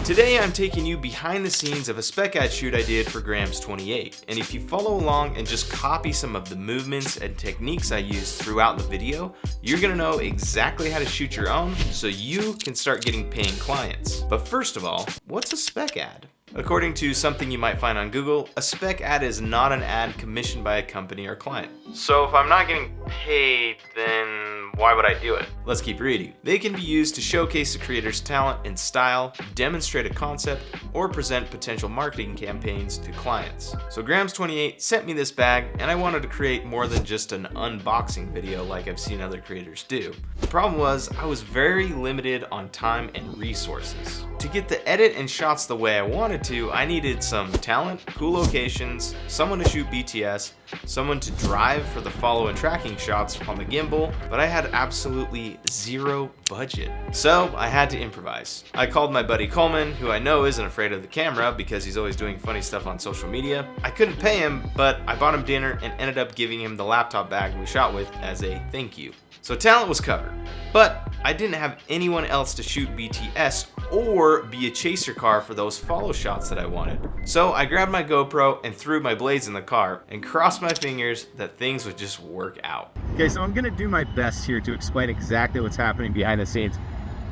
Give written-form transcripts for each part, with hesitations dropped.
Today I'm taking you behind the scenes of a spec ad shoot I did for Grams 28, and if you follow along and just copy some of the movements and techniques I used throughout the video, you're gonna know exactly how to shoot your own so you can start getting paying clients. But first of all, what's a spec ad? According to something you might find on Google, a spec ad is not an ad commissioned by a company or client. So if I'm not getting paid, then why would I do it? Let's keep reading. They can be used to showcase a creator's talent and style, demonstrate a concept, or present potential marketing campaigns to clients. So Grams 28 sent me this bag, and I wanted to create more than just an unboxing video like I've seen other creators do. The problem was I was very limited on time and resources. To get the edit and shots the way I wanted to, I needed some talent, cool locations, someone to shoot BTS, someone to drive for the follow and tracking shots on the gimbal, but I had absolutely zero budget. So I had to improvise. I called my buddy Coleman, who I know isn't afraid of the camera because he's always doing funny stuff on social media. I couldn't pay him, but I bought him dinner and ended up giving him the laptop bag we shot with as a thank you. So talent was covered, but I didn't have anyone else to shoot BTS or be a chaser car for those follow shots that I wanted. So I grabbed my GoPro and threw my blades in the car and crossed my fingers that things would just work out. Okay, so I'm gonna do my best here to explain exactly what's happening behind the scenes.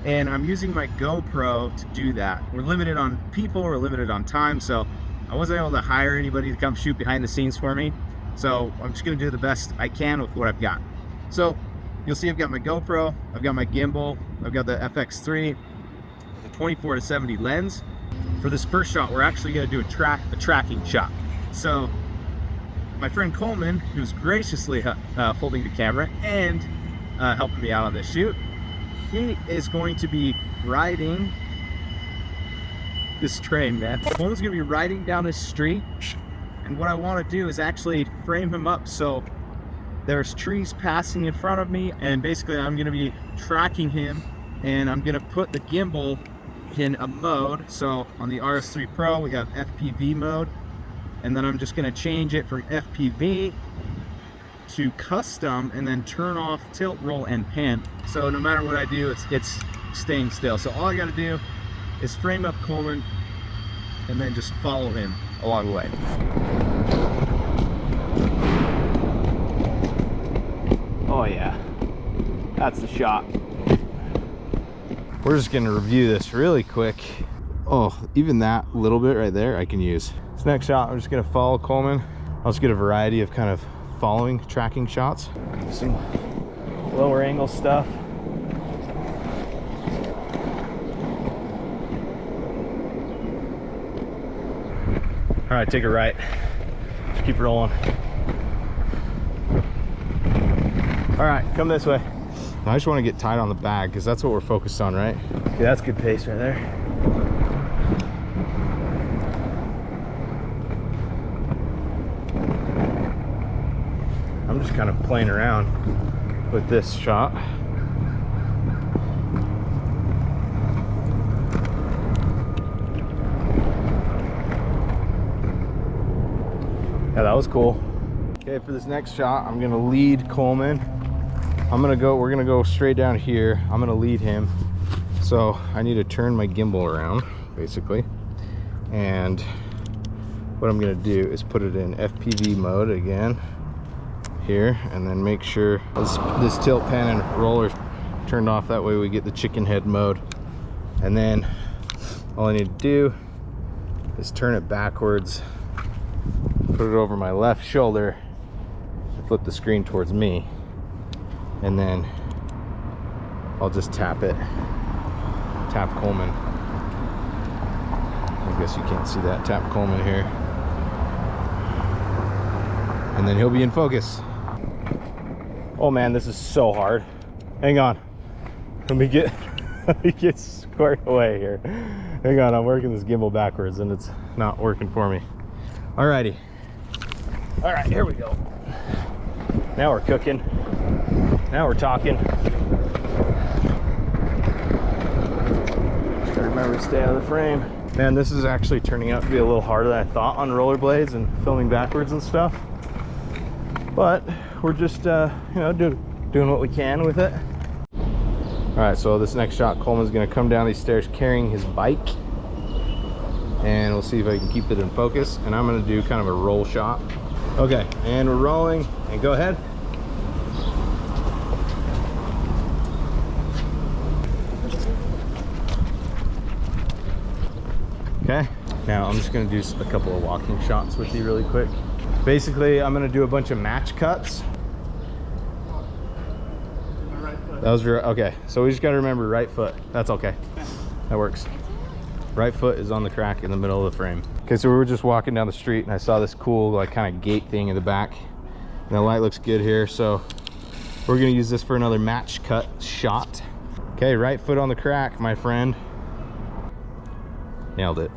And I'm using my GoPro to do that. We're limited on people, we're limited on time, so I wasn't able to hire anybody to come shoot behind the scenes for me. So I'm just gonna do the best I can with what I've got. So you'll see I've got my GoPro, I've got my gimbal, I've got the FX3, the 24-70 lens. For this first shot, we're actually gonna do a tracking shot. So my friend Coleman, who's graciously holding the camera and helping me out on this shoot, he is going to be riding this train, man. Coleman's gonna be riding down this street, and what I wanna do is actually frame him up so there's trees passing in front of me, and basically I'm gonna be tracking him, and I'm gonna put the gimbal in a mode. So on the RS3 Pro, we have FPV mode, and then I'm just gonna change it from FPV to custom and then turn off tilt, roll, and pan. So no matter what I do, it's staying still. So all I gotta do is frame up Coleman and then just follow him along the way. Oh yeah, that's the shot. We're just gonna review this really quick. Oh, even that little bit right there I can use. This next shot, I'm just gonna follow Coleman. I'll just get a variety of kind of following, tracking shots. Some lower angle stuff. All right, take it right. Just keep rolling. All right, come this way. I just want to get tight on the bag because that's what we're focused on, right? Okay, that's good pace right there. I'm just kind of playing around with this shot. Yeah, that was cool. Okay, for this next shot, I'm gonna lead Coleman. We're gonna go straight down here. I'm gonna lead him. So I need to turn my gimbal around, basically. And what I'm gonna do is put it in FPV mode again here, and then make sure this tilt, pan, and roller turned off. That way we get the chicken head mode. And then all I need to do is turn it backwards, put it over my left shoulder, flip the screen towards me, and then I'll just tap Coleman. I guess you can't see that. Tap Coleman here, and then he'll be in focus. Oh man, this is so hard. Hang on, let me get squared away here. Hang on, I'm working this gimbal backwards and it's not working for me. Alrighty. All right, here we go. Now we're cooking. Now we're talking. Just gotta remember to stay out of the frame. Man, this is actually turning out to be a little harder than I thought on rollerblades and filming backwards and stuff. But we're just, you know, doing what we can with it. All right, so this next shot, Coleman's gonna come down these stairs carrying his bike. and we'll see if I can keep it in focus. And I'm gonna do kind of a roll shot. Okay, and we're rolling, and go ahead. Okay, now I'm just gonna do a couple of walking shots with you really quick. Basically, I'm gonna do a bunch of match cuts. That was your, okay, so we just gotta remember right foot. That's okay, that works. Right foot is on the crack in the middle of the frame. Okay, so we were just walking down the street and I saw this cool like kind of gate thing in the back. And the light looks good here, so we're gonna use this for another match cut shot. Okay, right foot on the crack, my friend. Nailed it.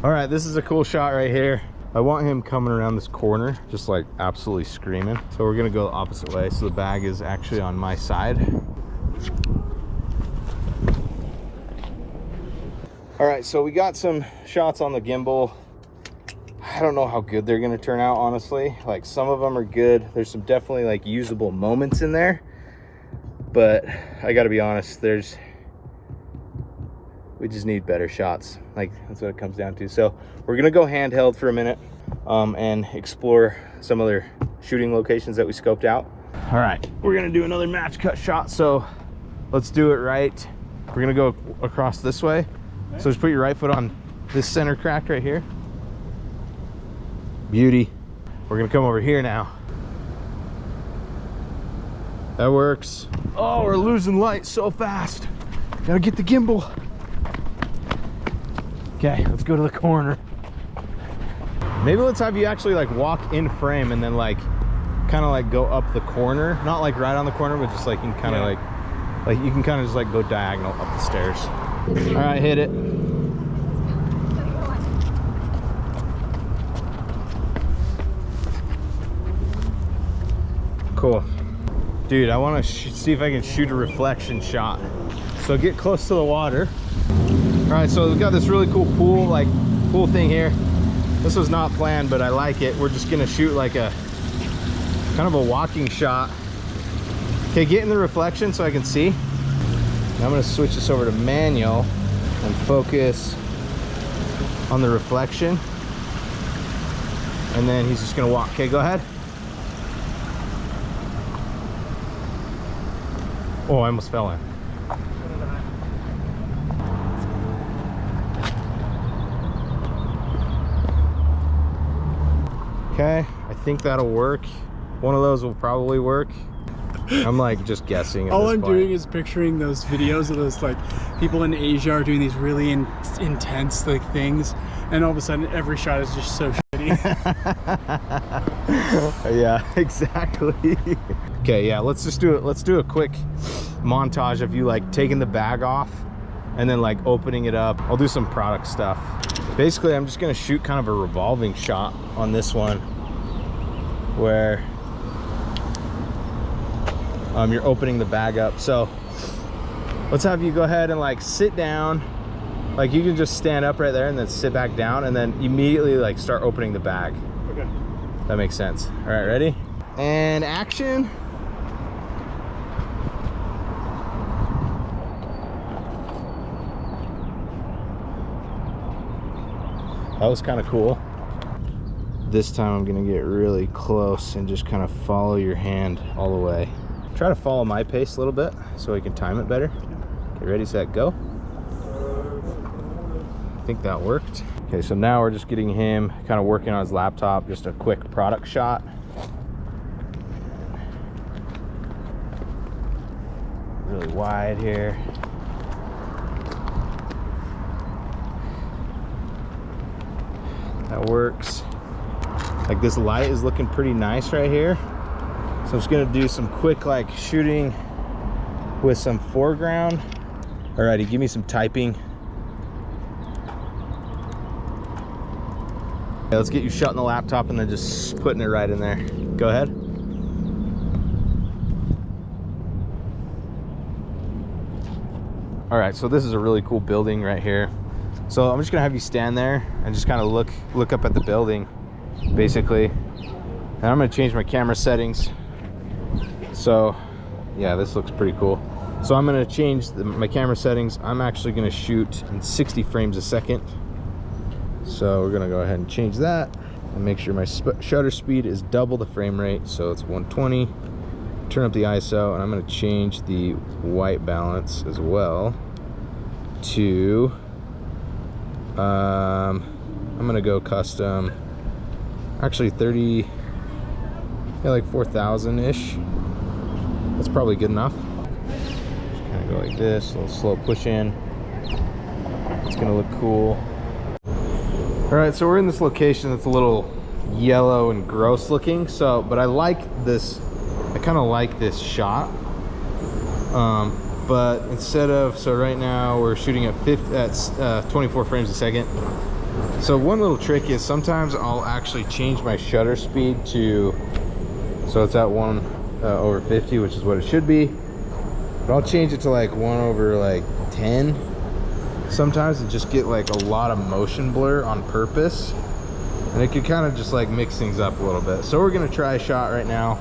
All right, this is a cool shot right here. I want him coming around this corner, just like absolutely screaming. So we're gonna go the opposite way. So the bag is actually on my side. All right, so we got some shots on the gimbal. I don't know how good they're gonna turn out, honestly. Like some of them are good. There's some definitely like usable moments in there, but I gotta be honest, we just need better shots. Like that's what it comes down to. So we're gonna go handheld for a minute and explore some other shooting locations that we scoped out. All right, we're gonna do another match cut shot. So let's do it right. We're gonna go across this way. So just put your right foot on this center crack right here. Beauty. We're gonna come over here now. That works. Oh, we're losing light so fast. Gotta get the gimbal. Okay, let's go to the corner. Maybe let's have you actually like walk in frame and then like kind of like go up the corner. Not like right on the corner, but just like you can kind of like you can kind of just like go diagonal up the stairs. All right, hit it. Cool. Dude, I want to see if I can shoot a reflection shot. So get close to the water. All right, so we've got this really cool pool thing here. This was not planned, but I like it. We're just gonna shoot like a kind of a walking shot. Okay, get in the reflection so I can see. Now I'm gonna switch this over to manual and focus on the reflection. And then he's just gonna walk. Okay, go ahead. Oh, I almost fell in. Okay, I think that'll work. One of those will probably work. I'm like just guessing. All I'm doing is picturing those videos of those like people in Asia are doing these really intense like things, and all of a sudden every shot is just so shitty. Yeah, exactly. Okay, yeah, let's just do it. Let's do a quick montage of you like taking the bag off and then like opening it up. I'll do some product stuff. Basically, I'm just gonna shoot kind of a revolving shot on this one where you're opening the bag up. So let's have you go ahead and like sit down. Like you can just stand up right there and then sit back down and then immediately like start opening the bag. Okay. That makes sense. All right, ready? And action. That was kind of cool. This time I'm gonna get really close and just kind of follow your hand all the way. Try to follow my pace a little bit so we can time it better. Okay, ready, set, go. I think that worked. Okay, so now we're just getting him kind of working on his laptop, just a quick product shot. Really wide here. That works. Like this light is looking pretty nice right here. So I'm just gonna do some quick like shooting with some foreground. Alrighty, give me some typing. Okay, let's get you shutting the laptop and then just putting it right in there. Go ahead. All right, so this is a really cool building right here. So I'm just gonna have you stand there and just kind of look up at the building, basically. And I'm gonna change my camera settings. So yeah, this looks pretty cool. So I'm gonna change my camera settings. I'm actually gonna shoot in 60 frames a second. So we're gonna go ahead and change that and make sure my shutter speed is double the frame rate, so it's 120. Turn up the ISO, and I'm gonna change the white balance as well to I'm gonna go custom, actually 30, yeah, like 4,000-ish. That's probably good enough. Just kind of go like this, a little slow push in. It's gonna look cool. All right, so we're in this location that's a little yellow and gross looking. So, but I like this. I kind of like this shot. But instead of, so right now we're shooting at 24 frames a second. So one little trick is sometimes I'll actually change my shutter speed to, so it's at 1/50, which is what it should be. But I'll change it to like 1/10 sometimes, and just get like a lot of motion blur on purpose. And it could kind of just like mix things up a little bit. So we're gonna try a shot right now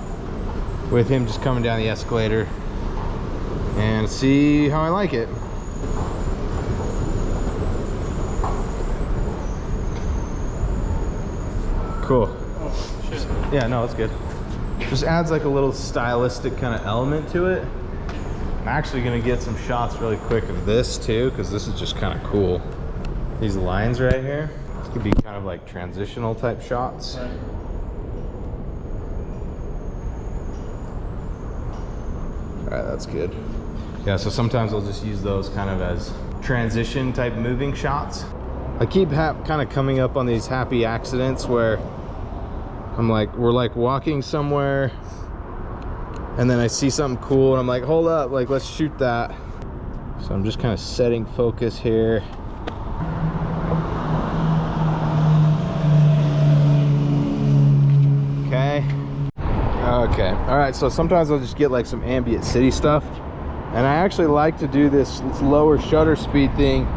with him just coming down the escalator and see how I like it. Cool. Oh, shit. Yeah, no, it's good. Just adds like a little stylistic kind of element to it. I'm actually gonna get some shots really quick of this too, because this is just kind of cool. These lines right here, this could be kind of like transitional type shots. Right. All right, that's good. Yeah, so sometimes I'll just use those kind of as transition type moving shots. I keep kind of coming up on these happy accidents where we're like walking somewhere and then I see something cool and I'm like, hold up, like let's shoot that. So I'm just kind of setting focus here. Okay, all right, so sometimes I'll just get like some ambient city stuff, and I actually like to do this lower shutter speed thing,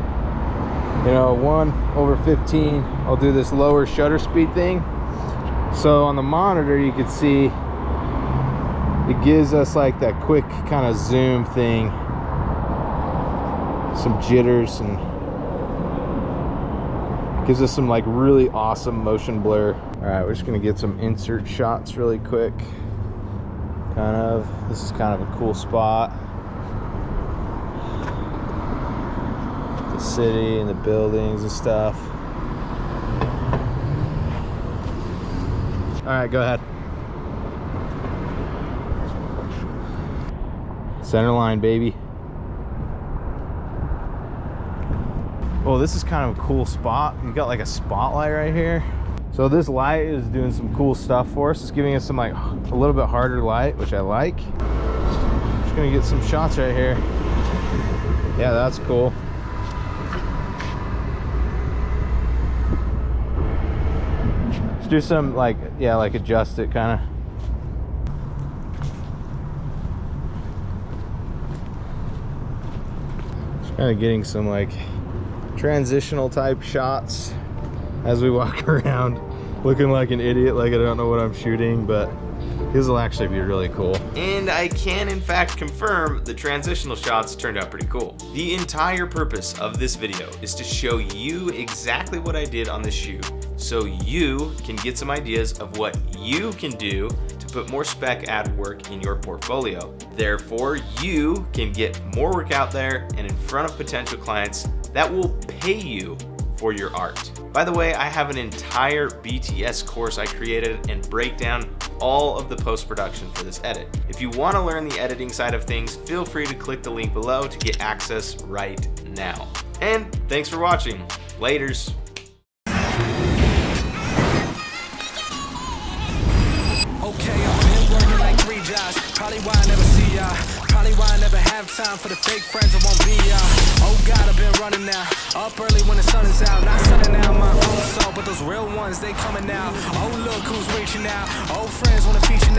you know, 1/15. I'll do this lower shutter speed thing, so on the monitor you can see it gives us like that quick kind of zoom thing, some jitters, and gives us some like really awesome motion blur. All right, we're just gonna get some insert shots really quick. This is kind of a cool spot. The city and the buildings and stuff. All right, go ahead. Center line, baby. Oh, this is kind of a cool spot. You got like a spotlight right here. So this light is doing some cool stuff for us. It's giving us some like a little bit harder light, which I like. Just gonna get some shots right here. Yeah, that's cool. Let's do some like, yeah, like adjust it kind of. Just kind of getting some like transitional type shots as we walk around looking like an idiot, like I don't know what I'm shooting, but these will actually be really cool. And I can in fact confirm the transitional shots turned out pretty cool. The entire purpose of this video is to show you exactly what I did on this shoot, so you can get some ideas of what you can do to put more spec ad work in your portfolio. Therefore, you can get more work out there and in front of potential clients that will pay you for your art. By the way, I have an entire BTS course I created and break down all of the post-production for this edit. If you want to learn the editing side of things, feel free to click the link below to get access right now. And thanks for watching. Laters. Okay, I'm been working like 3 jobs. Probably why I never see ya. Probably why I never have time for the fake friends that won't be ya. Oh God, I've been running now. Up early when the sun is out. Not sunning out my own soul, but those real ones, they coming out. Oh look who's reaching out. Old friends wanna feature